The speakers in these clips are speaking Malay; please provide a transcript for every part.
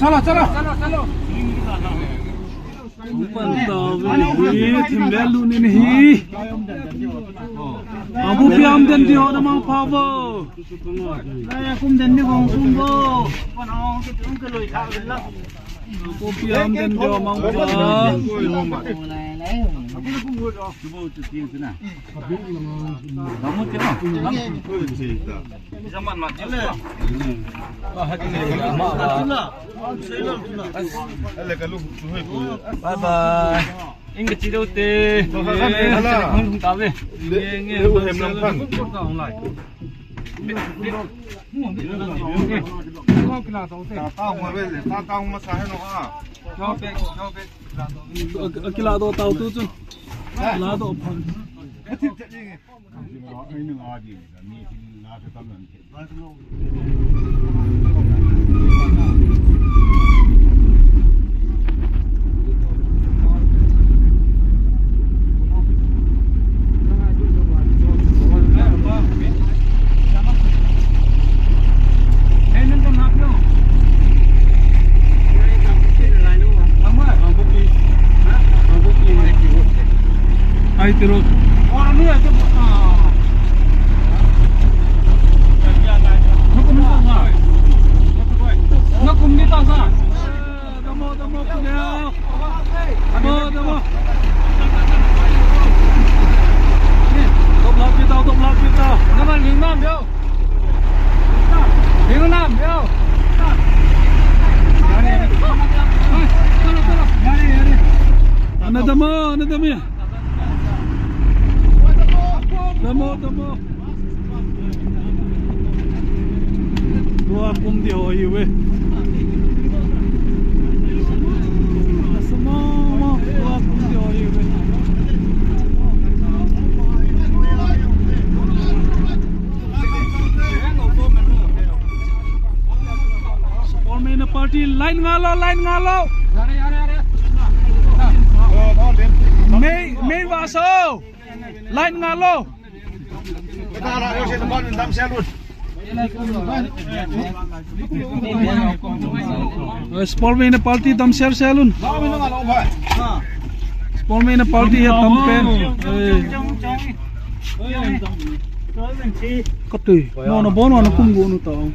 चलो Tim lelu ni hi. Abu piam dan dia orang mau power. Saya kum dan ni kong sumbo. Panau kita ung keloi thak lah. Abu piam dan dia mau power. Bye bye. Ingat chỉ đâu tê. Không tao đi. Nghe em làm phăng. Không lại. Tao mà bây giờ tao mà sai nó à. Cho bé. Kila do tàu tu chứ. Kila do phăng. Ai terus Orang ni aja. Nó cùng đi tao sao? Damo punya. Damo. Top lap kita. Nama lima dia. Lima dia. Ana damo. Damo. Dua kum dia hoy we. Semua dua kum dia hoy we. Sportman party line ngalo. Main vaso. Line ngalo. Kita nak usir tempat dalam salon. Sportman party damser salon. Kau minum apa lomba? Sportman party ya tampen. Katui. Mana bono anu kumgu anu tau.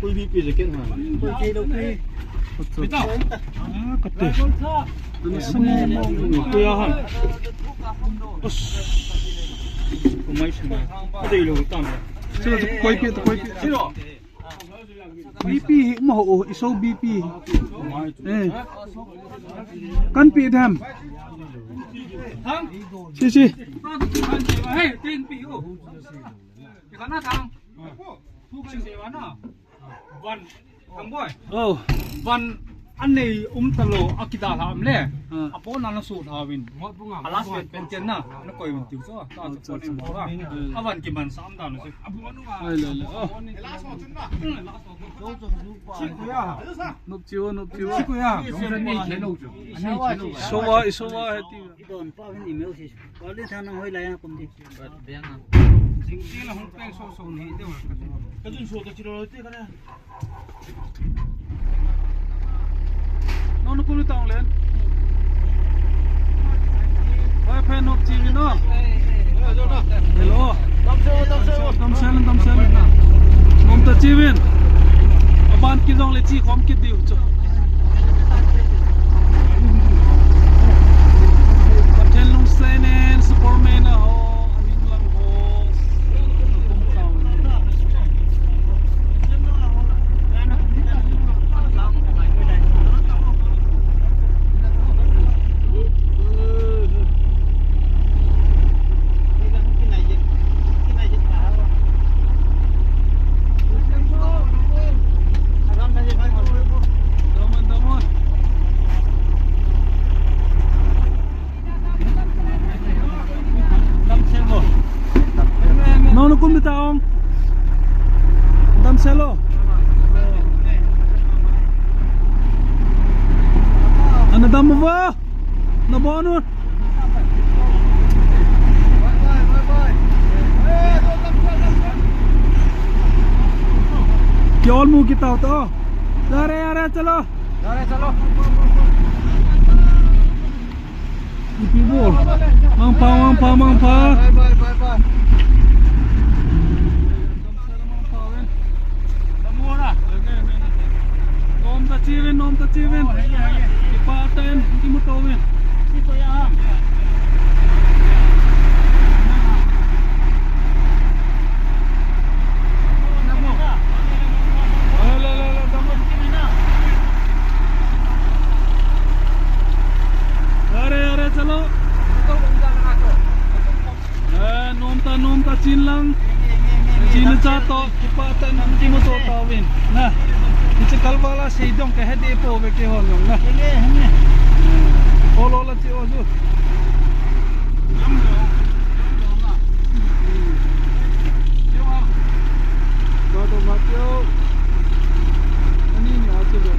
Tôi đi về cái nào. Katui. Kuyahan. Kumai semua. Ada ilu tam. Sila koi pi. Sila. BP mo iso BP. Kan pi tham. Si. Hey, tin piu. Ikan na tang. Thu kan sewa na. Van, kang boy. Oh. Van anei talo akita tham le. Apo na su thawin. Alas pen na. Na koi man tiu so. Ta so ni mo ra. Awan ki man sam da no se. Abu anu a. Ai le. Oh. Nộp chiếu. Isowa heti. Don pa ni meu si. Có lên thang hoi lại cùng đi. Chính là không quen so này đâu. Cái chuyện số tôi chỉ nói thế cái này. Nó cũng tao lên. Vai phe nộp chiếu nó. Hello. Tâm xe lên. Nộp ta chiếu viên. Ban kia dòng lấy chi khóm kia tiêu cho. Trên lông xe nên Superman à ho, anh lang ho. Nó cũng đi tao không? Đâm xe lô. Anh đâm vào. Nó bỏ luôn. Kiol mu kita to. अरे चलो चलो ipi bol mangpa bye nom ta chivin ipaten imutowin अरे चलो nom ta chin lang chin cha to ipaten imuto tawin na It's a kalwala say dong ka hede po ve ke hon yong na. Olo la chi ozu. Todo matyo. Ani ni achu be.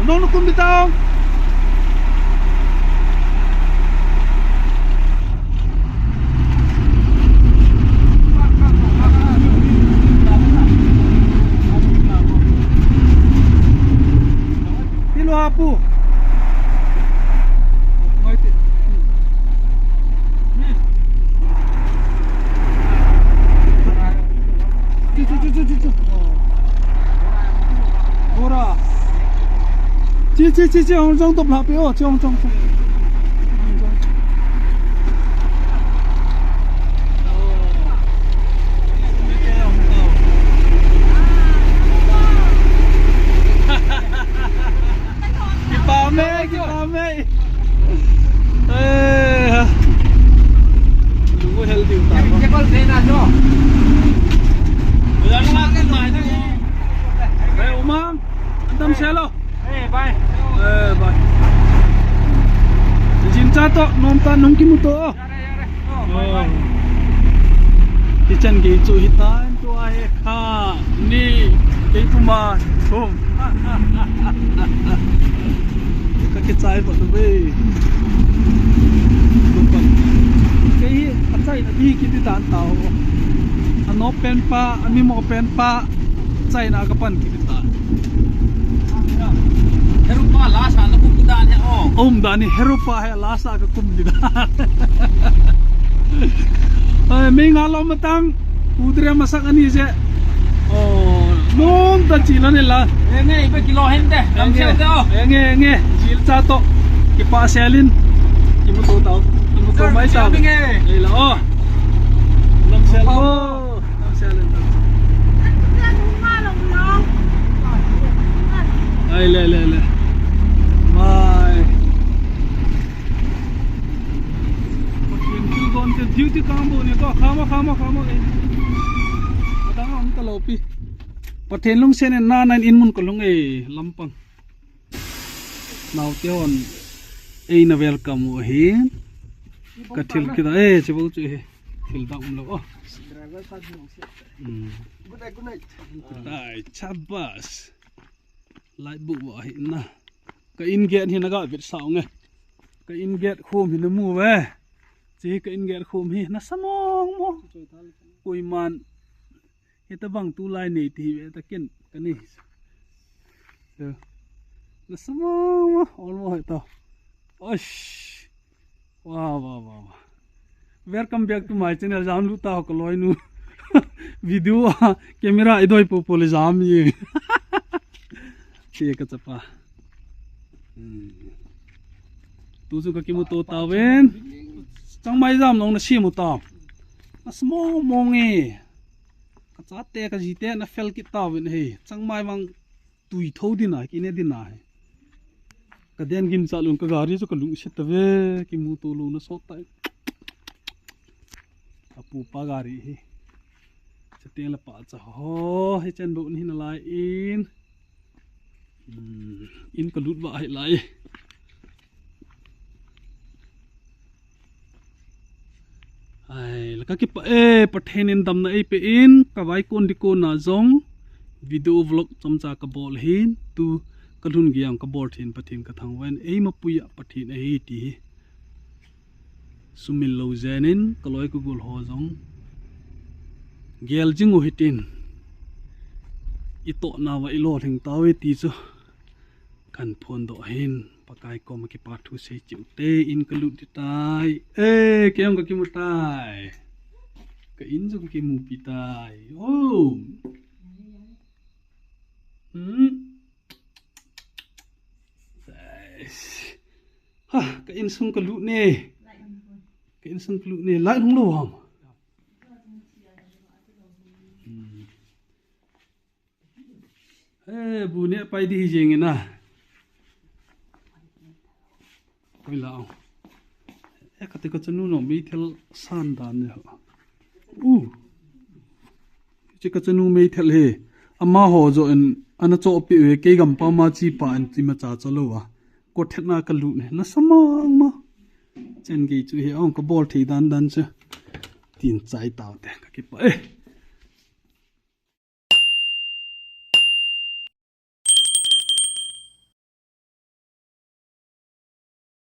Nong nó cũng đi tao đi lo apu ora chị ông trong tập hợp biểu trong bà mẹ đừng có healthy tao cái con thế nào cho bây giờ nó cái bài đó đây ông mang anh tâm xe lo bye Jincha to nom ta nong kimu to Kichan ge chu hitan to ai kha ni ke kuma thum ka ke chai ba no be ke hi achai na bi ki ti dan tao ano pen pa ami mo pen pa chai na ka pan ki ti ta Herupa lasa na kumdaan he dani herupa he lasa ka kumdaan ay may ngalaw matang udre masak ani je nom ta chila nila enge ibe kilo hende enge chil cha to ki pa selin imuto tao imuto mai sa ila lam selin ay le mai makin gon te duty kambo ni ko khama adang am talopi pathen lung sen na nan in mun ko lung lampang naw te on na welcome o hin ka thil ki da chebo chu he thil da um lo driver sa good night dai chabas lại bụng vợ hiện na cái in get thì nó gọi việt sạo nghe cái in get khom thì nó mua về chỉ cái in get khom thì nó sắm mong ui man hiện ta bằng tu lai này thì ta kiên cái này nó sắm mong all tao ôi wow welcome back to my channel jam lu tao có lối nu video camera idoi popole jam ye Siya ka pa. Tuso ka kimuto tawin. Chang mai jam nong na si mo ta. Na small mongi. Ka chate ka jite na fel ki tawin he. Chang mai mang tui tho din na ki ne din na. Ka den gim cha lung ka gari so ka lung se tawe kimuto lu na so ta. Apu pa gari he. Chate la pa cha ho he chen bo ni na lai in ka lut ba hai lai ai la ka ki pa pathen in dam na pe in ka vai kon di ko na zong video vlog chamcha ka bol hin tu ka lun gi ang ka bor thin pathin ka thang wen ei ma puya pathin ei ti sumil lo zenin kaloi ku gul ho jong gel jing o hitin ito na wa ilo thing tawe ti chu kan phon do hin pakai ko ma ki pa thu se chiu te in ka lu ti tai e kyang ka ki mu tai ka in ju ki mu pi tai oh ha ka in sung ka lu ne ka in sung ka lu ne lai hung lo ham bu ne pai di jing na koi lao ka te ka chanu no mi thel san dan ne chi ka chanu me thel he ama ho zo en ana cho pi we ke gam pa ma chi pa an ti ma cha chalo wa ko thena ka lu ne na samang ma chen gi chu he ong ka bol thi dan dan cha tin chai taw te ka ki pa